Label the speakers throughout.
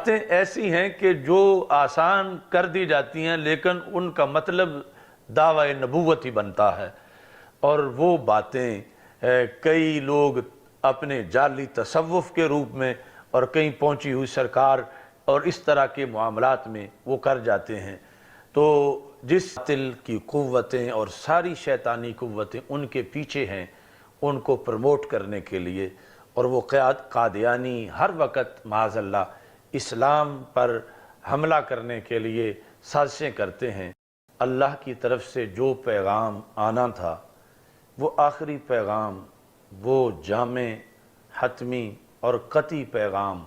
Speaker 1: باتیں ایسی ہیں کہ جو آسان کر دی جاتی ہیں لیکن ان کا مطلب دعوی نبوت ہی بنتا ہے، اور وہ باتیں کئی لوگ اپنے جعلی تصوف کے روپ میں اور کہیں پہنچی ہوئی سرکار اور اس طرح کے معاملات میں وہ کر جاتے ہیں۔ تو جس باطل کی قوتیں اور ساری شیطانی قوتیں ان کے پیچھے ہیں، ان کو پروموٹ کرنے کے لیے، اور وہ قادیانی ہر وقت معاذ اللہ اسلام پر حملہ کرنے کے لیے سازشیں کرتے ہیں۔ اللہ کی طرف سے جو پیغام آنا تھا وہ آخری پیغام، وہ جامع، حتمی اور قطعی پیغام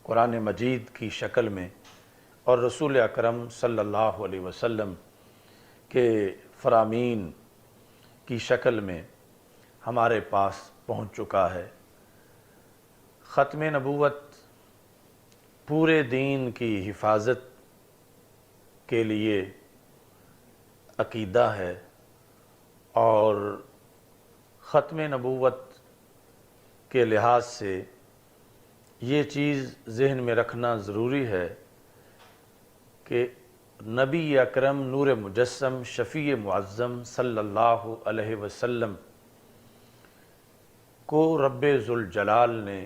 Speaker 1: قرآن مجید کی شکل میں اور رسول اکرم صلی اللہ علیہ وسلم کے فرامین کی شکل میں ہمارے پاس پہنچ چکا ہے۔ ختم نبوت پورے دین کی حفاظت کے لیے عقیدہ ہے، اور ختم نبوت کے لحاظ سے یہ چیز ذہن میں رکھنا ضروری ہے کہ نبی اکرم نور مجسم شفیع معظم صلی اللہ علیہ وسلم کو رب ذوالجلال نے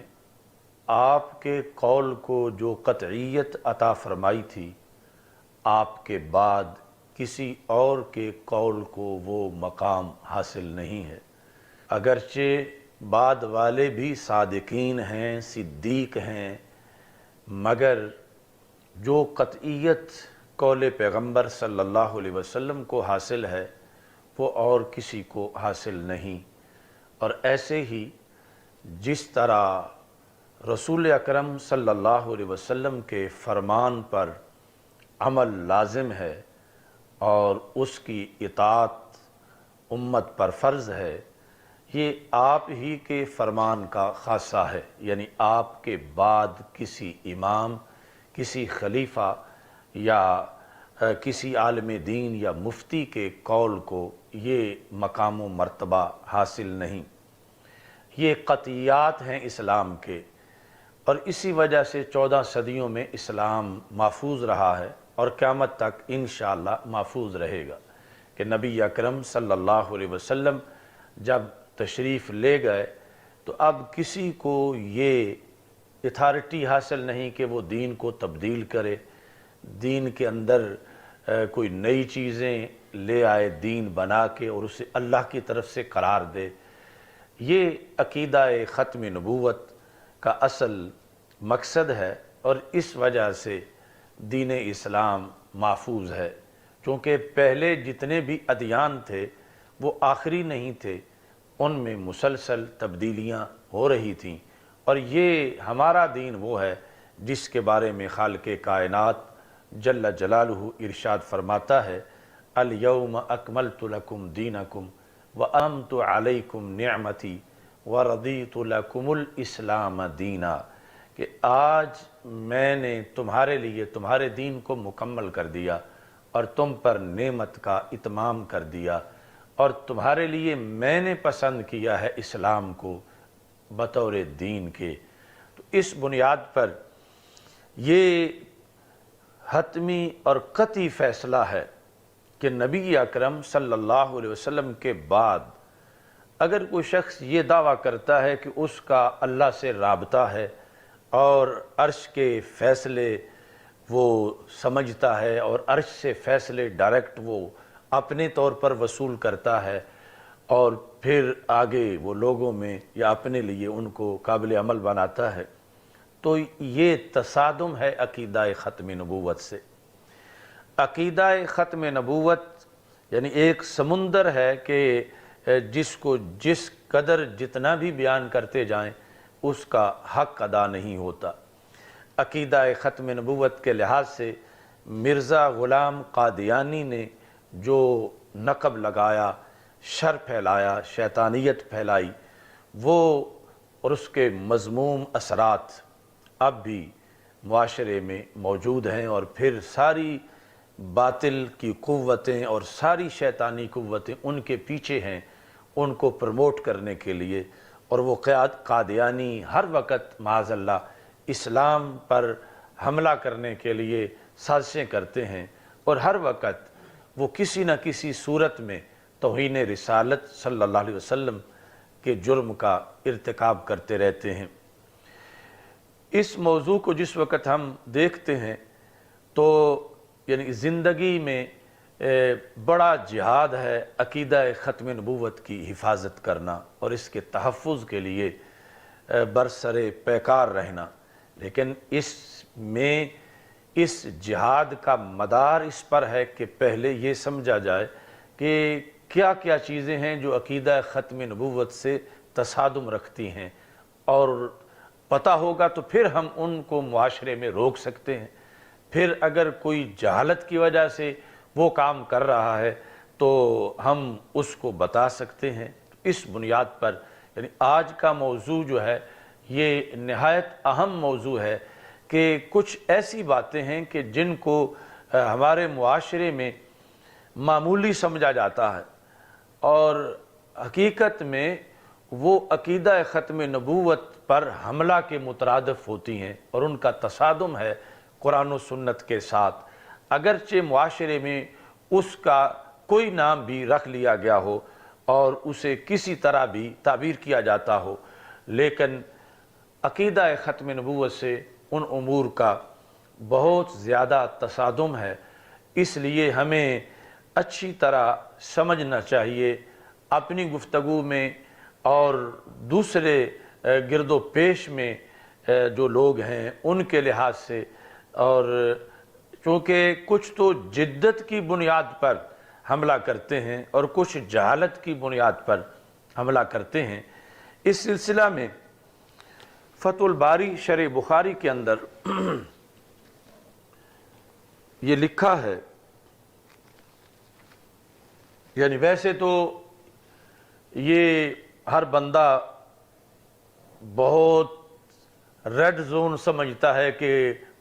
Speaker 1: آپ کے قول کو جو قطعیت عطا فرمائی تھی، آپ کے بعد کسی اور کے قول کو وہ مقام حاصل نہیں ہے۔ اگرچہ بعد والے بھی صادقین ہیں، صدیق ہیں، مگر جو قطعیت قول پیغمبر صلی اللہ علیہ وسلم کو حاصل ہے وہ اور کسی کو حاصل نہیں۔ اور ایسے ہی جس طرح رسول اکرم صلی اللہ علیہ وسلم کے فرمان پر عمل لازم ہے اور اس کی اطاعت امت پر فرض ہے، یہ آپ ہی کے فرمان کا خاصہ ہے، یعنی آپ کے بعد کسی امام، کسی خلیفہ یا کسی عالم دین یا مفتی کے قول کو یہ مقام و مرتبہ حاصل نہیں۔ یہ قطعیات ہیں اسلام کے، اور اسی وجہ سے 14 صدیوں میں اسلام محفوظ رہا ہے اور قیامت تک انشاءاللہ محفوظ رہے گا کہ نبی اکرم صلی اللہ علیہ وسلم جب تشریف لے گئے تو اب کسی کو یہ اتھارٹی حاصل نہیں کہ وہ دین کو تبدیل کرے، دین کے اندر کوئی نئی چیزیں لے آئے دین بنا کے اور اسے اللہ کی طرف سے قرار دے۔ یہ عقیدہ ختم نبوت کا اصل مقصد ہے، اور اس وجہ سے دین اسلام محفوظ ہے، چونکہ پہلے جتنے بھی ادیان تھے وہ آخری نہیں تھے، ان میں مسلسل تبدیلیاں ہو رہی تھیں، اور یہ ہمارا دین وہ ہے جس کے بارے میں خالق کائنات جل جلالہ ارشاد فرماتا ہے، الیوم اکملت لکم دینکم واتممت علیکم نعمتی وردیت لکم الاسلام دینا، کہ آج میں نے تمہارے لیے تمہارے دین کو مکمل کر دیا اور تم پر نعمت کا اتمام کر دیا، اور تمہارے لیے میں نے پسند کیا ہے اسلام کو بطور دین کے۔ تو اس بنیاد پر یہ حتمی اور قطعی فیصلہ ہے کہ نبی اکرم صلی اللہ علیہ وسلم کے بعد اگر کوئی شخص یہ دعویٰ کرتا ہے کہ اس کا اللہ سے رابطہ ہے اور عرش کے فیصلے وہ سمجھتا ہے اور عرش سے فیصلے ڈائریکٹ وہ اپنے طور پر وصول کرتا ہے اور پھر آگے وہ لوگوں میں یا اپنے لیے ان کو قابل عمل بناتا ہے، تو یہ تصادم ہے عقیدہ ختم نبوت سے۔ عقیدہ ختم نبوت یعنی ایک سمندر ہے کہ جس کو جس قدر جتنا بھی بیان کرتے جائیں اس کا حق ادا نہیں ہوتا۔ عقیدہ ختم نبوت کے لحاظ سے مرزا غلام قادیانی نے جو نقب لگایا، شر پھیلایا، شیطانیت پھیلائی، وہ اور اس کے مذموم اثرات اب بھی معاشرے میں موجود ہیں، اور پھر ساری باطل کی قوتیں اور ساری شیطانی قوتیں ان کے پیچھے ہیں ان کو پروموٹ کرنے کے لیے، اور وہ قادیانی ہر وقت معاذ اللہ اسلام پر حملہ کرنے کے لیے سازشیں کرتے ہیں، اور ہر وقت وہ کسی نہ کسی صورت میں توہین رسالت صلی اللہ علیہ وسلم کے جرم کا ارتکاب کرتے رہتے ہیں۔ اس موضوع کو جس وقت ہم دیکھتے ہیں تو یعنی زندگی میں بڑا جہاد ہے عقیدہ ختم نبوت کی حفاظت کرنا اور اس کے تحفظ کے لیے برسر پیکار رہنا، لیکن اس میں اس جہاد کا مدار اس پر ہے کہ پہلے یہ سمجھا جائے کہ کیا کیا چیزیں ہیں جو عقیدہ ختم نبوت سے تصادم رکھتی ہیں، اور پتہ ہوگا تو پھر ہم ان کو معاشرے میں روک سکتے ہیں۔ پھر اگر کوئی جہالت کی وجہ سے وہ کام کر رہا ہے تو ہم اس کو بتا سکتے ہیں۔ اس بنیاد پر یعنی آج کا موضوع جو ہے یہ نہایت اہم موضوع ہے کہ کچھ ایسی باتیں ہیں کہ جن کو ہمارے معاشرے میں معمولی سمجھا جاتا ہے، اور حقیقت میں وہ عقیدہ ختم نبوت پر حملہ کے مترادف ہوتی ہیں، اور ان کا تصادم ہے قرآن و سنت کے ساتھ، اگرچہ معاشرے میں اس کا کوئی نام بھی رکھ لیا گیا ہو اور اسے کسی طرح بھی تعبیر کیا جاتا ہو، لیکن عقیدہ ختم نبوت سے ان امور کا بہت زیادہ تصادم ہے۔ اس لیے ہمیں اچھی طرح سمجھنا چاہیے اپنی گفتگو میں اور دوسرے گرد و پیش میں جو لوگ ہیں ان کے لحاظ سے، اور چونکہ کچھ تو جدت کی بنیاد پر حملہ کرتے ہیں اور کچھ جہالت کی بنیاد پر حملہ کرتے ہیں۔ اس سلسلہ میں فتح الباری شرح بخاری کے اندر یہ لکھا ہے، یعنی ویسے تو یہ ہر بندہ بہت ریڈ زون سمجھتا ہے کہ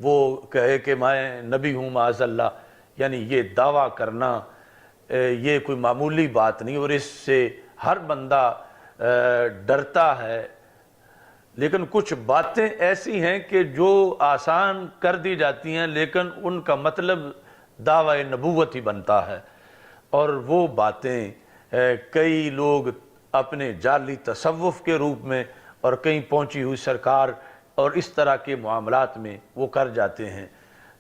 Speaker 1: وہ کہے کہ میں نبی ہوں معاذ اللہ، یعنی یہ دعویٰ کرنا یہ کوئی معمولی بات نہیں، اور اس سے ہر بندہ ڈرتا ہے۔ لیکن کچھ باتیں ایسی ہیں کہ جو آسان کر دی جاتی ہیں لیکن ان کا مطلب دعوی نبوت ہی بنتا ہے، اور وہ باتیں کئی لوگ اپنے جعلی تصوف کے روپ میں اور کہیں پہنچی ہوئی سرکار اور اس طرح کے معاملات میں وہ کر جاتے ہیں،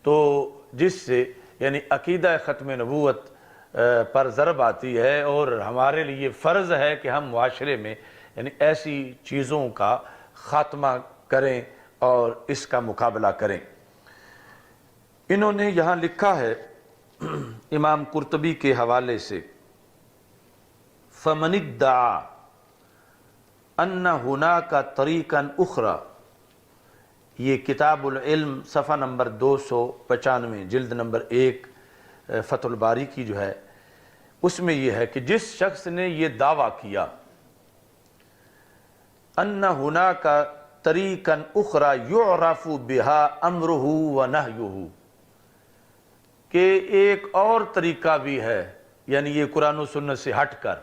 Speaker 1: تو جس سے یعنی عقیدہ ختم نبوت پر ضرب آتی ہے، اور ہمارے لیے فرض ہے کہ ہم معاشرے میں یعنی ایسی چیزوں کا خاتمہ کریں اور اس کا مقابلہ کریں۔ انہوں نے یہاں لکھا ہے امام قرطبی کے حوالے سے، فَمَنِ ادَّعَا أَنَّ هُنَاكَ طَرِيقًا أُخْرَى، یہ کتاب العلم صفحہ نمبر 295 جلد نمبر 1 فتح الباری کی جو ہے، اس میں یہ ہے کہ جس شخص نے یہ دعویٰ کیا أَنَّ هُنَاكَ طَرِيقًا أُخْرَى يُعْرَفُ بِهَا أَمْرُهُ وَنَهْيُهُ، کہ ایک اور طریقہ بھی ہے، یعنی یہ قرآن و سنت سے ہٹ کر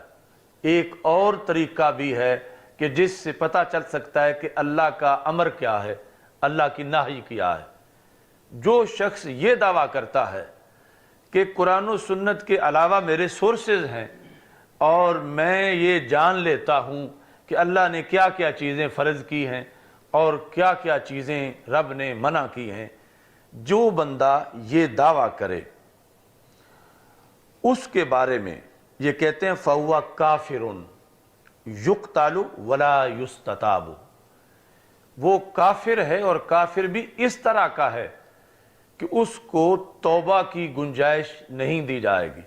Speaker 1: ایک اور طریقہ بھی ہے کہ جس سے پتہ چل سکتا ہے کہ اللہ کا امر کیا ہے، اللہ کی نہی کیا ہے۔ جو شخص یہ دعویٰ کرتا ہے کہ قرآن و سنت کے علاوہ میرے سورسز ہیں اور میں یہ جان لیتا ہوں کہ اللہ نے کیا کیا چیزیں فرض کی ہیں اور کیا کیا چیزیں رب نے منع کی ہیں، جو بندہ یہ دعویٰ کرے اس کے بارے میں یہ کہتے ہیں فَهُوَ كَافِرٌ يُقْتَلُ وَلَا يُسْتَتَابُ، وہ کافر ہے، اور کافر بھی اس طرح کا ہے کہ اس کو توبہ کی گنجائش نہیں دی جائے گی۔